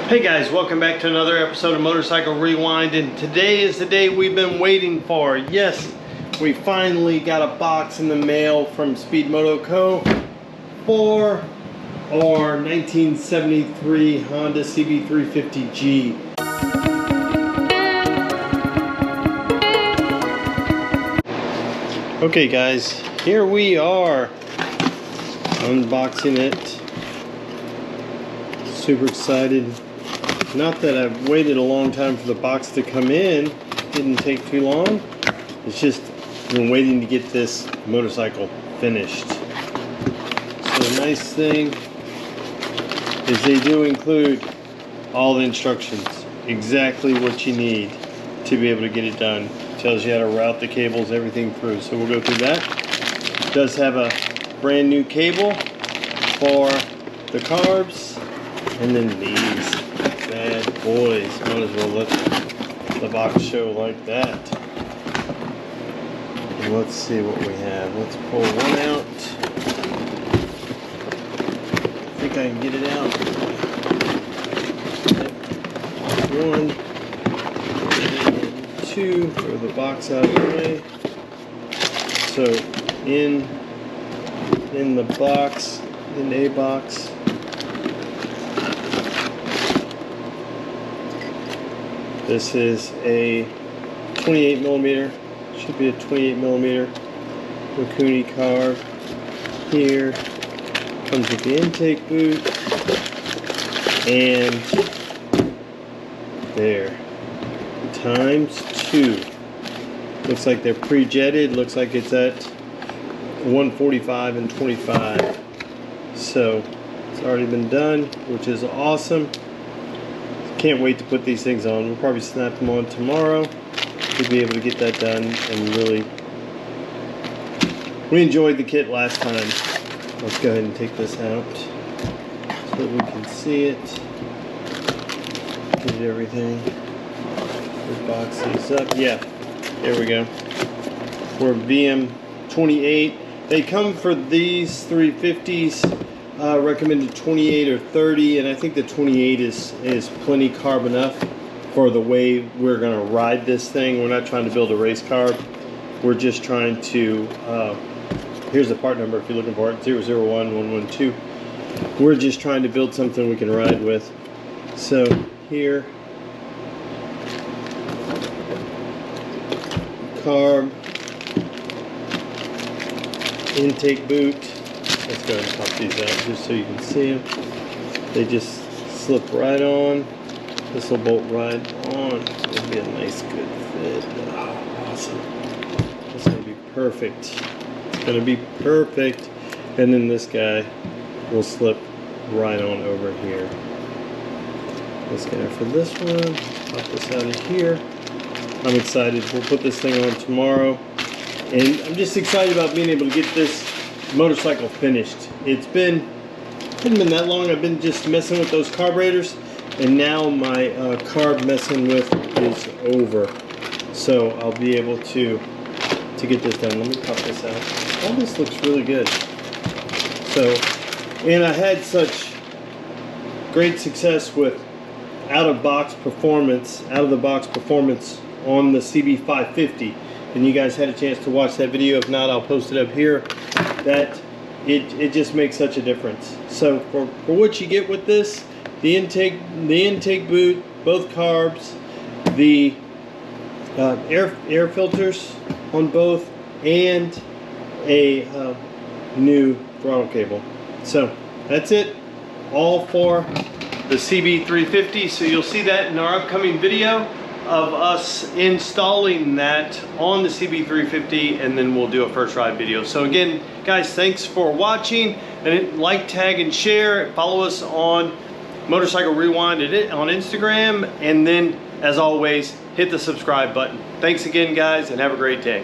Hey guys, welcome back to another episode of Motorcycle Rewind, and today is the day we've been waiting for. Yes, we finally got a box in the mail from Speed Moto Co. for our 1973 Honda CB350G. Okay guys, here we are unboxing it. Super excited. Not that I've waited a long time for the box to come in. It didn't take too long. It's just been waiting to get this motorcycle finished. So the nice thing is they do include all the instructions, exactly what you need to be able to get it done. It tells you how to route the cables, everything through. So we'll go through that. It does have a brand new cable for the carbs, and then these bad boys. Might as well let the box show like that. And let's see what we have. Let's pull one out. I think I can get it out. One and two. Throw the box out of the way. So in the box, in a box, this is a 28mm, should be a 28mm Mikuni carb. Here comes with the intake boot, and there, ×2. Looks like they're pre-jetted, looks like it's at 145 and 25. So it's already been done, which is awesome. Can't wait to put these things on. We'll probably snap them on tomorrow to be able to get that done. And really, we enjoyed the kit last time. Let's go ahead and take this out so that we can see it. Get everything. Let's box these up. Yeah, there we go. We're VM28. They come for these 350s. Recommended 28 or 30, and I think the 28 is plenty carb enough for the way we're going to ride this thing. We're not trying to build a race carb. We're just trying to, here's the part number if you're looking for it, 001112. We're just trying to build something we can ride with. So here, carb, intake boot. Let's go ahead and pop these out just so you can see them. They just slip right on. This will bolt right on. It'll be a nice good fit. Oh, awesome. It's going to be perfect. It's going to be perfect. And then this guy will slip right on over here. This guy for this one. Pop this out of here. I'm excited. We'll put this thing on tomorrow. And I'm just excited about being able to get this motorcycle finished. It's hasn't been that long. I've been just messing with those carburetors, and now my carb messing with is over. So I'll be able to get this done. Let me pop this out. All this looks really good. So, and I had such great success with out of the box performance on the CB550. And you guys had a chance to watch that video. If not, I'll post it up here. That it just makes such a difference. So for what you get with this, the intake boot, both carbs, the air filters on both, and a new throttle cable. So that's it, all for the CB350. So you'll see that in our upcoming video of us installing that on the CB350, and then we'll do a first ride video. So again, guys, thanks for watching, and like, tag, and share. Follow us on Motorcycle Rewind on Instagram, and then as always, hit the subscribe button. Thanks again, guys, and have a great day.